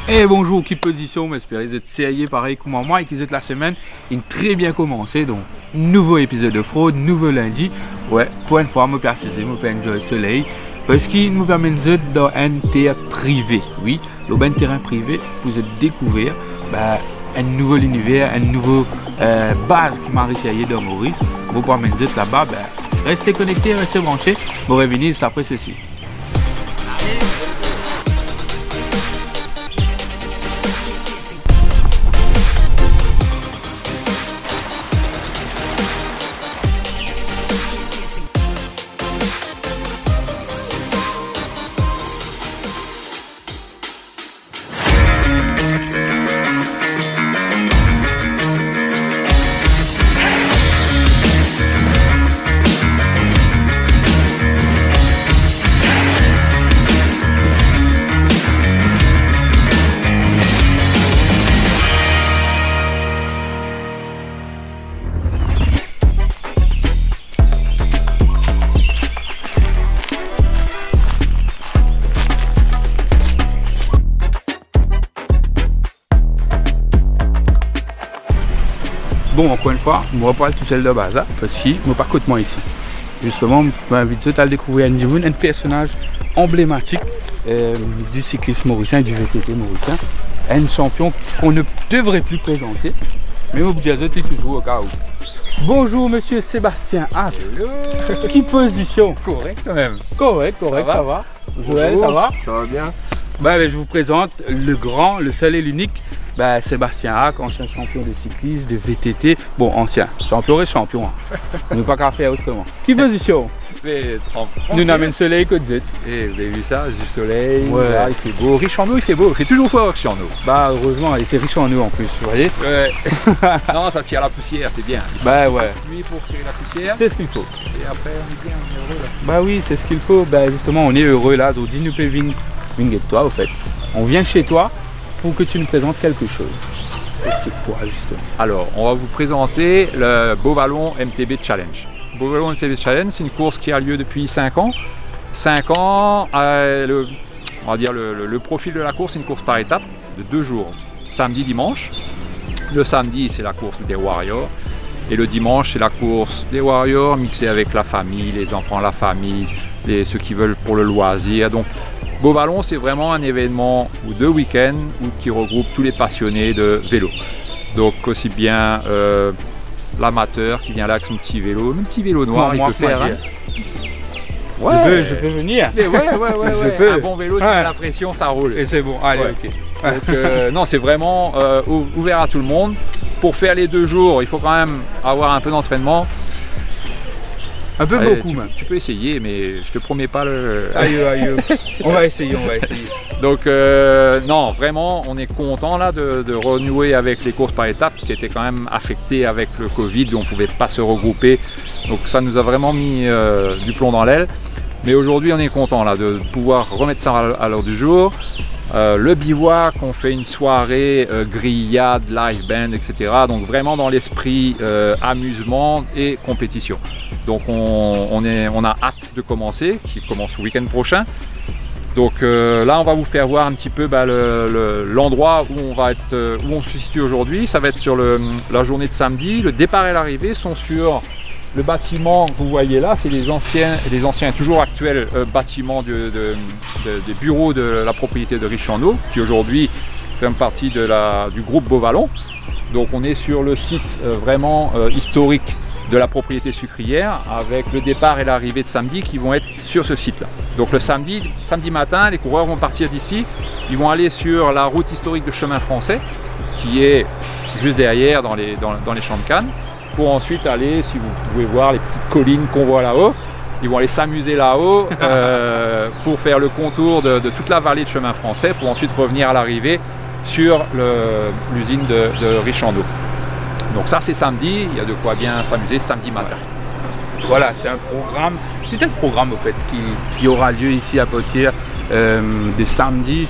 Et bonjour, qui position, j'espère que vous êtes sérieux pareil comme moi et que la semaine a très bien commencé. Donc, nouveau épisode de fraude, nouveau lundi. Ouais, pour une fois, je précise, je peux enjoy le soleil parce qu'il nous permet de dans un terrain privé. Oui, le terrain privé pour découvrir un nouvel univers, une nouvelle base qui m'a réussi à y dans Maurice. Vous permet de là-bas, restez connectés, restez branchés. Vous revenez après ceci. Bon, encore une fois, je ne vais pas tout seul de base, parce que je ne pas côté moi ici. Justement, je m'invite à découvrir un personnage emblématique du cyclisme mauricien, du VTT mauricien. Un champion qu'on ne devrait plus présenter, mais au bout de la toujours au cas où. Bonjour monsieur Sébastien Hack. Qui position? Correct quand même. Correct, ça va. Joël, ça va? Ça va bien. Je vous présente le grand, le seul et l'unique. Sébastien Hack, ancien champion de cyclisme, de VTT. Bon, ancien, champion et champion. On n'a pas qu'à faire autrement. Qui position? Nous n'amène soleil que de Et vous avez vu ça, du soleil, ouais. Là, il fait beau. Riche en eau, il fait beau. Il fait toujours soir riche en eau. Heureusement, et c'est riche en eau en plus, vous voyez. Ouais. Non, ça tire la poussière, c'est bien. Ouais. Lui pour tirer la poussière. C'est ce qu'il faut. Et après, on est bien, on est heureux là. Oui, c'est ce qu'il faut. Justement, on est heureux là. Aujourd'hui, nous pouvons venir de toi, au fait. On vient chez toi pour que tu nous présentes quelque chose. Et c'est quoi justement? Alors, on va vous présenter le Beauvallon MTB Challenge. Beauvallon MTB Challenge, c'est une course qui a lieu depuis 5 ans. 5 ans, on va dire le profil de la course, c'est une course par étapes de 2 jours. Samedi, dimanche. Le samedi, c'est la course des Warriors. Et le dimanche, c'est la course des Warriors mixée avec la famille, les enfants, la famille, ceux qui veulent pour le loisir. Donc, Beauvallon, c'est vraiment un événement de week-end qui regroupe tous les passionnés de vélo. Donc aussi bien l'amateur qui vient là avec son petit vélo, un petit vélo noir, il peut faire. Ouais, je peux venir. Ouais. Un bon vélo, tu mets la pression, ça roule. Et c'est bon, allez, ok. Donc, non, c'est vraiment ouvert à tout le monde. Pour faire les 2 jours, il faut quand même avoir un peu d'entraînement. Un peu beaucoup même. Tu peux essayer, mais je te promets pas le... Aïe. On va essayer. Donc non, vraiment, on est content là de renouer avec les courses par étapes qui étaient quand même affectées avec le Covid, on ne pouvait pas se regrouper. Donc ça nous a vraiment mis du plomb dans l'aile. Mais aujourd'hui, on est content là de pouvoir remettre ça à l'heure du jour. Le bivouac, on fait une soirée grillade, live band, etc. Donc vraiment dans l'esprit amusement et compétition. Donc on a hâte de commencer, qui commence le week-end prochain. Donc là, on va vous faire voir un petit peu l'endroit où on se situe aujourd'hui. Ça va être sur la journée de samedi. Le départ et l'arrivée sont sur le bâtiment que vous voyez là. C'est les anciens et toujours actuels bâtiments des bureaux de la propriété de Riche en eau, qui aujourd'hui fait partie du groupe Beauvallon. Donc on est sur le site vraiment historique de la propriété sucrière, avec le départ et l'arrivée de samedi qui vont être sur ce site là. Donc le samedi matin, les coureurs vont partir d'ici, ils vont aller sur la route historique de chemin français qui est juste derrière dans les champs de Cannes, pour ensuite aller, si vous pouvez voir les petites collines qu'on voit là-haut, ils vont aller s'amuser là-haut pour faire le contour de toute la vallée de chemin français, pour ensuite revenir à l'arrivée sur l'usine de Riche en eau. Donc ça c'est samedi, il y a de quoi bien s'amuser samedi matin. Voilà, c'est un programme au fait qui aura lieu ici à Potiers de samedi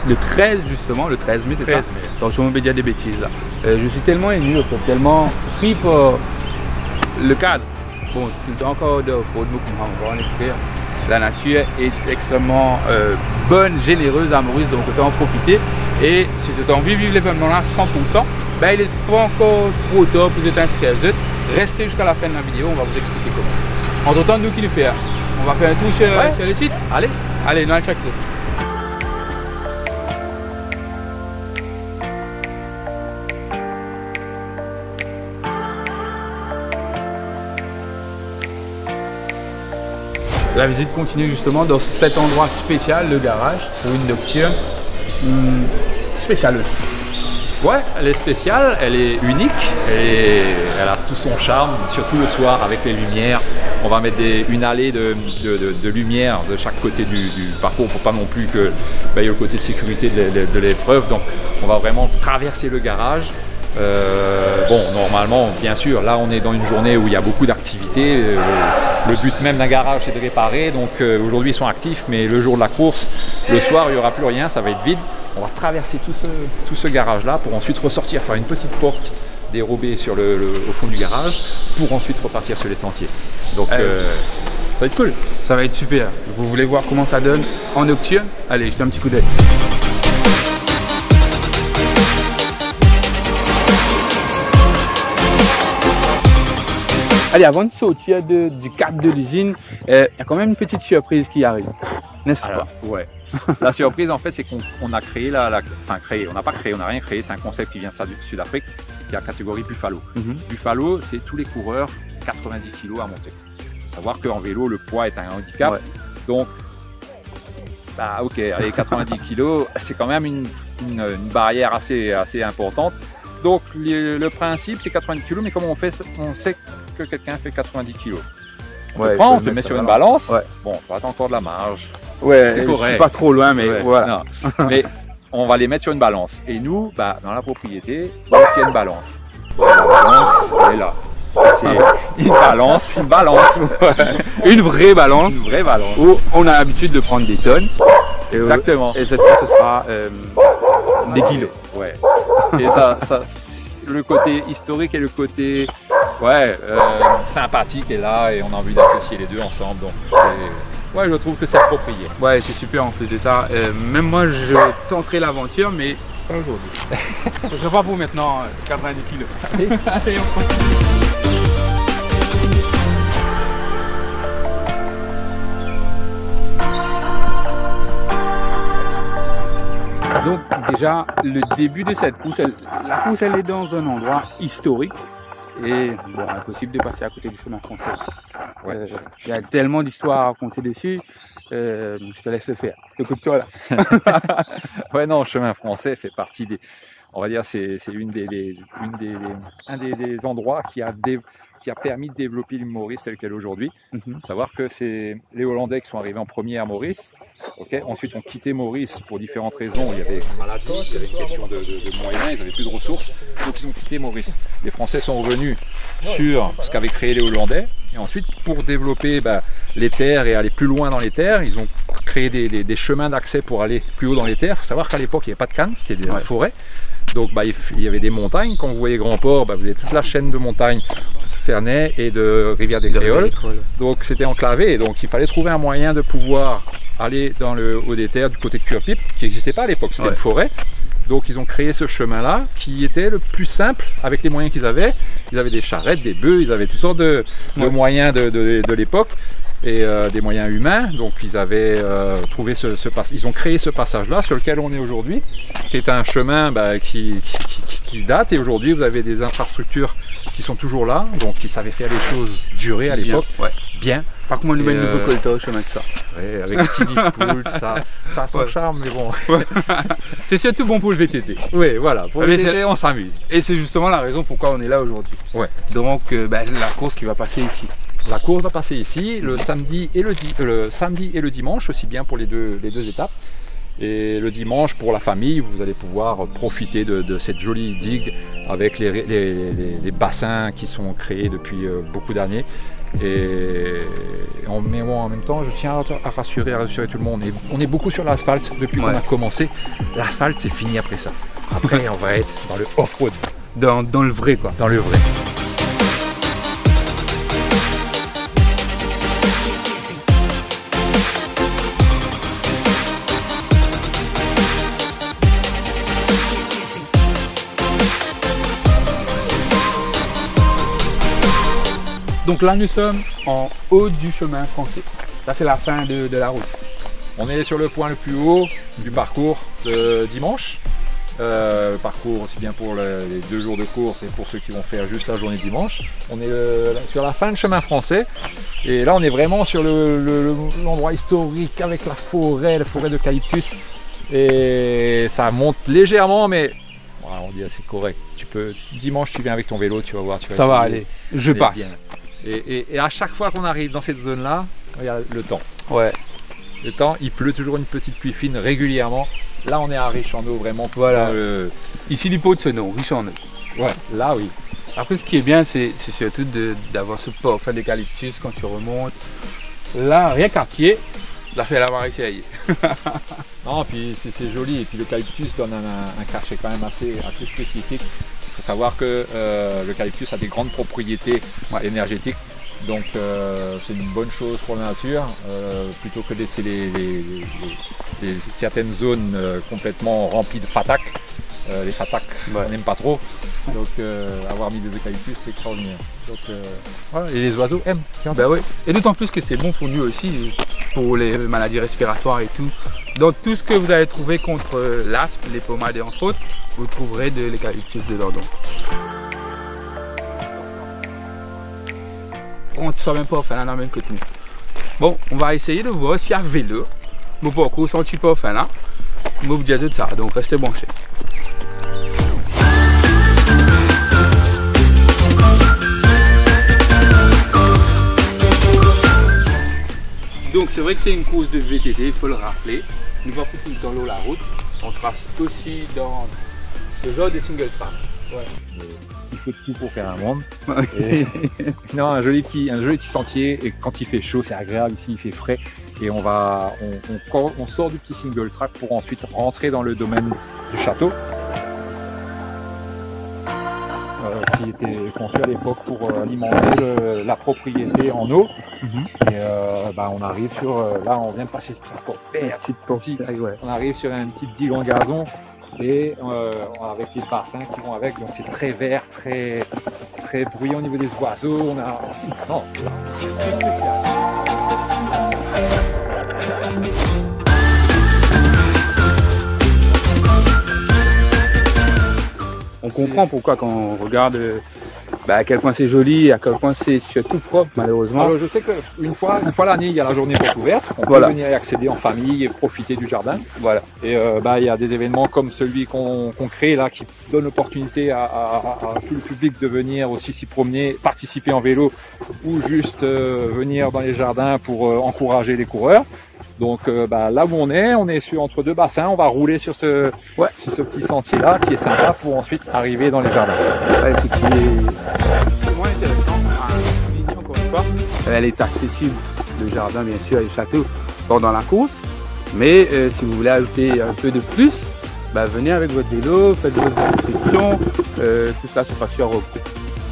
le 13 justement, le 13 mai, c'est ça? Attention, on peut dire des bêtises là. Je suis tellement ému, en fait, tellement pris par le cadre. Bon, tout le temps encore de fraude, on va en écrire. La nature est extrêmement bonne, généreuse à Maurice, donc autant en profiter. Et si vous avez envie de vivre l'événement là 100%, ben, il n'est pas encore trop tard pour vous être inscrit à ZUT. Restez jusqu'à la fin de la vidéo, on va vous expliquer comment. Entre temps, nous qui le faire, on va faire un tour sur le site. Allez, dans le check. La visite continue justement dans cet endroit spécial, le garage, pour une nocturne spéciale aussi. Ouais, elle est spéciale, elle est unique, elle a tout son charme, surtout le soir avec les lumières. On va mettre une allée de lumière de chaque côté du parcours pour pas non plus que il y ait le côté sécurité de l'épreuve. Donc on va vraiment traverser le garage. Bon, normalement, bien sûr, là on est dans une journée où il y a beaucoup d'activités. Le but même d'un garage c'est de réparer. Donc aujourd'hui ils sont actifs, mais le jour de la course, le soir il n'y aura plus rien, ça va être vide. On va traverser tout ce garage là pour ensuite ressortir, faire une petite porte dérobée au fond du garage pour ensuite repartir sur les sentiers. Donc ça va être cool. Ça va être super. Vous voulez voir comment ça donne en nocturne? Allez, jetez un petit coup d'œil. Allez, avant de sortir du cadre de l'usine, il y a quand même une petite surprise qui arrive, n'est-ce pas? Ouais. La surprise en fait c'est qu'on a créé on n'a pas créé, on n'a rien créé, c'est un concept qui vient du Sud-Afrique, qui est la catégorie Buffalo. Buffalo, c'est tous les coureurs 90 kg à monter. Il faut savoir qu'en vélo, le poids est un handicap, donc ok, allez, 90 kg, c'est quand même une barrière assez importante. Donc le principe c'est 90 kg, mais comment on sait que quelqu'un fait 90 kg? On te met sur une balance, bon, tu as encore de la marge. Ouais, c'est correct. Pas trop loin, mais voilà. Mais on va les mettre sur une balance. Et nous, dans la propriété, il y a une balance. La balance, elle est là. C'est une balance. Une vraie balance. Une vraie balance. Où on a l'habitude de prendre des tonnes. Exactement. Et cette fois, ce sera des kilos. Ouais. Et ça, le côté historique et le côté sympathique est là et on a envie d'associer les deux ensemble. Donc ouais, je trouve que c'est approprié. Ouais, c'est super en plus de ça. Même moi, je tenterai l'aventure, mais pas aujourd'hui. Ce ne sera pas pour maintenant 90 kg. Allez, on continue. Donc déjà, le début de cette course, la course elle est dans un endroit historique. Et bon, impossible de passer à côté du chemin français. Il y a tellement d'histoires à raconter dessus, je te laisse le faire. Écoute-toi là. Ouais, non, le chemin français fait partie des, on va dire, c'est un des endroits qui a permis de développer l'île Maurice telle qu'elle est aujourd'hui. Savoir que c'est les Hollandais qui sont arrivés en premier à Maurice. Ensuite, ont quitté Maurice pour différentes raisons. Il y avait une maladie, il y avait une question de moyens, ils n'avaient plus de ressources. Donc, ils ont quitté Maurice. Les Français sont revenus sur ce qu'avaient créé les Hollandais. Et ensuite, pour développer les terres et aller plus loin dans les terres, ils ont créé des chemins d'accès pour aller plus haut dans les terres. Il faut savoir qu'à l'époque, il n'y avait pas de canne, c'était des forêts. Donc il y avait des montagnes. Quand vous voyez Grand-Port, vous avez toute la chaîne de montagnes, Ferney et de Rivière des Créoles. Donc c'était enclavé. Donc il fallait trouver un moyen de pouvoir aller dans le haut des terres du côté de Curepipe, qui n'existait pas à l'époque, c'était une forêt. Donc ils ont créé ce chemin-là qui était le plus simple avec les moyens qu'ils avaient. Ils avaient des charrettes, des bœufs, ils avaient toutes sortes de moyens de l'époque. Et des moyens humains, donc ils avaient trouvé ils ont créé ce passage-là sur lequel on est aujourd'hui, qui est un chemin qui date, et aujourd'hui vous avez des infrastructures qui sont toujours là, donc ils savaient faire les choses durer à l'époque, bien. Par contre, on nous met le nouveau colta au chemin de ça. Ouais, avec Timmy Pool, ça a son charme, mais bon. C'est surtout bon pour le VTT. Oui, voilà, pour le VTT, on s'amuse. Et c'est justement la raison pourquoi on est là aujourd'hui. Donc la course qui va passer ici. La course va passer ici le samedi et le dimanche, aussi bien pour les deux étapes. Et le dimanche, pour la famille, vous allez pouvoir profiter de cette jolie digue avec les bassins qui sont créés depuis beaucoup d'années. Et en même temps, je tiens à rassurer tout le monde. On est beaucoup sur l'asphalte depuis qu'on a commencé. L'asphalte, c'est fini après ça. Après, on va être dans le off-road. Dans le vrai, quoi. Dans le vrai. Donc là, nous sommes en haut du chemin français. Ça, c'est la fin de la route. On est sur le point le plus haut du parcours de dimanche. Le parcours aussi bien pour les 2 jours de course et pour ceux qui vont faire juste la journée de dimanche. On est sur la fin du chemin français et là on est vraiment sur l'endroit historique avec la forêt d'eucalyptus et ça monte légèrement mais voilà, on dit c'est correct. Dimanche tu viens avec ton vélo, tu vas voir. Ça va aller, je passe. Bien. Et à chaque fois qu'on arrive dans cette zone là, regarde le temps. Ouais. Le temps, il pleut toujours une petite pluie fine régulièrement. Là, on est à riche en eau, vraiment. Voilà. Ici, l'hypo de ce nom, riche en eau. Ouais, là, oui. Après, ce qui est bien, c'est surtout d'avoir ce parfum d'eucalyptus quand tu remontes. Là, rien qu'à pied, ça fait l'avoir essayé. Non, puis c'est joli. Et puis l'eucalyptus donne un cachet quand même assez spécifique. Il faut savoir que l'eucalyptus a des grandes propriétés énergétiques. Donc c'est une bonne chose pour la nature, plutôt que de laisser certaines zones complètement remplies de fatak. Les fatak, on n'aime pas trop. Donc avoir mis des eucalyptus, c'est extraordinaire. Donc, voilà. Et les oiseaux aiment. Bah oui. Et d'autant plus que c'est bon pour nous aussi, pour les maladies respiratoires et tout. Dans tout ce que vous allez trouver contre l'asthme, les pommades et entre autres, vous trouverez de l'eucalyptus dedans. On ne sait même pas faire la même que nous. Bon, on va essayer de voir s'il y a vélo. Mon parcours sont un petit peu enfin là. Moi, vous dites ça, donc restez branchés. Donc c'est vrai que c'est une course de VTT, il faut le rappeler. Nous va plus dans l'eau la route. On sera aussi dans ce genre de single track. Ouais. Il faut tout pour faire un monde. Okay. Non, un joli petit sentier et quand il fait chaud, c'est agréable. Ici, il fait frais et on sort du petit single track pour ensuite rentrer dans le domaine du château qui était conçu à l'époque pour alimenter la propriété en eau. Et on arrive sur là, on vient de passer on arrive sur une petite digue en gazon. Et avec les bassins qui vont avec, donc c'est très vert, très bruyant au niveau des oiseaux. On comprend pourquoi quand on regarde à quel point c'est joli et à quel point c'est surtout propre malheureusement. Alors je sais qu'une fois l'année il y a la journée porte ouverte, on peut venir y accéder en famille et profiter du jardin. Voilà. Et il y a des événements comme celui qu'on crée là qui donne l'opportunité à tout le public de venir aussi s'y promener, participer en vélo ou juste venir dans les jardins pour encourager les coureurs. Donc là où on est entre 2 bassins, on va rouler sur ce petit sentier là qui est sympa pour ensuite arriver dans les jardins. Ouais, c'est moins intéressant, encore une fois. Elle est accessible, le jardin bien sûr et le château pendant la course. Mais si vous voulez ajouter un peu de plus, venez avec votre vélo, faites vos inscriptions, tout ça se passe sur Rogue.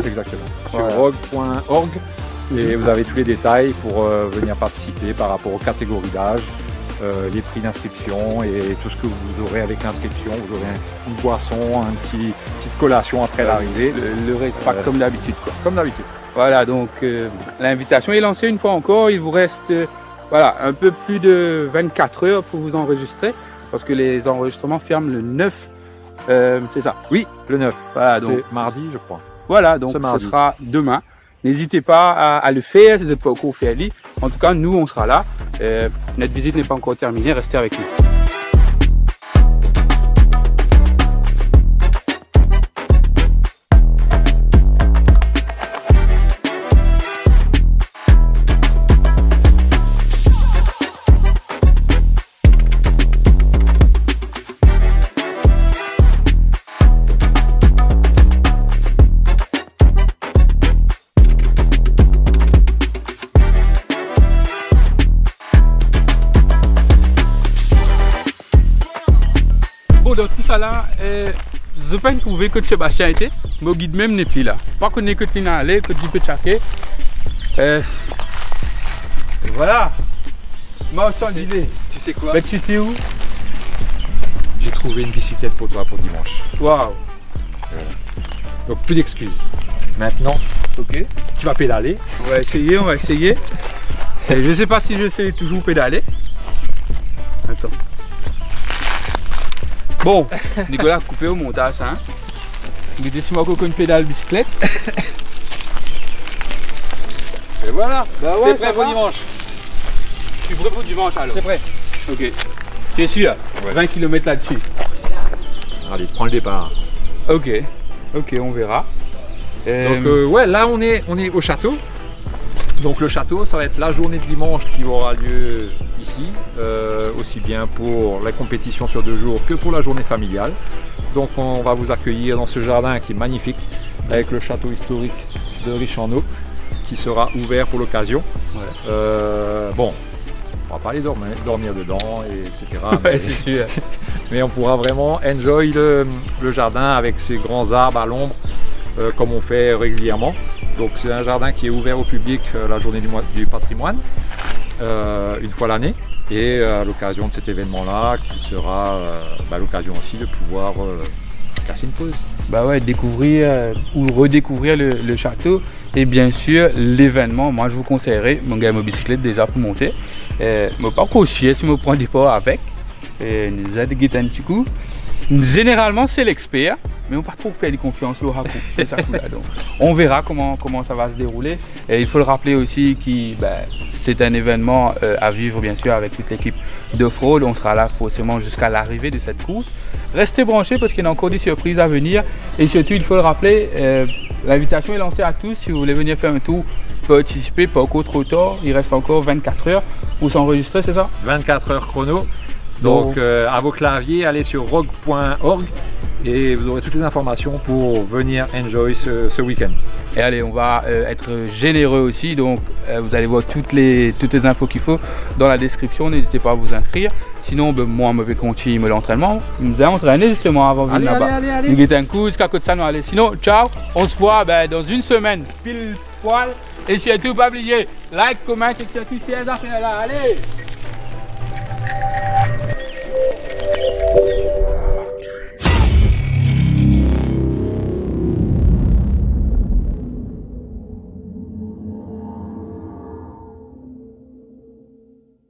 Exactement, sur rogue.org. Et vous avez tous les détails pour venir participer par rapport aux catégories d'âge, les prix d'inscription et tout ce que vous aurez avec l'inscription. Vous aurez une boisson, petite collation après l'arrivée. Le reste pas comme d'habitude. Comme d'habitude. Voilà, donc l'invitation est lancée une fois encore. Il vous reste un peu plus de 24 heures pour vous enregistrer parce que les enregistrements ferment le 9. C'est ça? Oui, le 9. Voilà, donc c'est mardi, je crois. Voilà, donc ce sera demain. N'hésitez pas à le faire si vous n'êtes pas encore fait. En tout cas, nous, on sera là. Notre visite n'est pas encore terminée. Restez avec nous. Bon, dans tout ça là, je n'ai pas trouvé que Sébastien était, mais au guide même n'est plus là. Pas qu'on est que tu n'as allé, que tu peux checker. Voilà. Moi, sans dîner. Tu sais quoi? Mais tu étais où? J'ai trouvé une bicyclette pour toi pour dimanche. Waouh. Donc plus d'excuses. Maintenant, Ok. Tu vas pédaler. On va essayer, on va essayer. Et je sais pas si je sais toujours pédaler. Attends. Bon, Nicolas a coupé au montage, hein. Il était sur moi une pédale bicyclette. Et voilà. Bah C'est prêt pour dimanche. Je suis prêt pour dimanche alors. C'est prêt. Ok. Tu es sûr? Ouais. 20 km là-dessus. Allez, prends le départ. Ok. Ok, on verra. Donc ouais, là on est au château. Donc le château, ça va être la journée de dimanche qui aura lieu ici, aussi bien pour la compétition sur 2 jours que pour la journée familiale. Donc on va vous accueillir dans ce jardin qui est magnifique, avec le château historique de Richanneau, qui sera ouvert pour l'occasion. Ouais. Bon, on va pas aller dormir dedans, etc. Ouais, c'est sûr. Mais on pourra vraiment enjoy le jardin avec ses grands arbres à l'ombre, comme on fait régulièrement. Donc c'est un jardin qui est ouvert au public la journée du patrimoine, une fois l'année. Et à l'occasion de cet événement-là, qui sera l'occasion aussi de pouvoir casser une pause. Bah ouais, découvrir ou redécouvrir le château. Et bien sûr, l'événement, moi je vous conseillerais, mon gars, ma bicyclette déjà pour monter. Mais pas encore chier si je prends des pas avec. Nous a des un petit coup. Généralement, c'est l'expert, mais on ne peut pas trop faire des confiances au raconte. Donc, on verra comment ça va se dérouler. Et il faut le rappeler aussi que c'est un événement à vivre bien sûr avec toute l'équipe d'Offroad. On sera là forcément jusqu'à l'arrivée de cette course. Restez branchés parce qu'il y a encore des surprises à venir. Et surtout, il faut le rappeler, l'invitation est lancée à tous. Si vous voulez venir faire un tour, participer, pas encore trop tard. Il reste encore 24 heures pour s'enregistrer, c'est ça? 24 heures chrono. Donc à vos claviers, allez sur rogue.org et vous aurez toutes les informations pour venir enjoy ce week-end. Et allez, on va être généreux aussi, donc vous allez voir toutes les infos qu'il faut dans la description, n'hésitez pas à vous inscrire. Sinon, moi, je vais continuer l'entraînement. Nous allons entraîner justement avant de venir là-bas. Allez. Nous guettons un coup, jusqu'à côté de ça, nous allons. Sinon, ciao, on se voit dans une semaine, pile poil. Et surtout, pas oublier, like, comment, etc. Allez!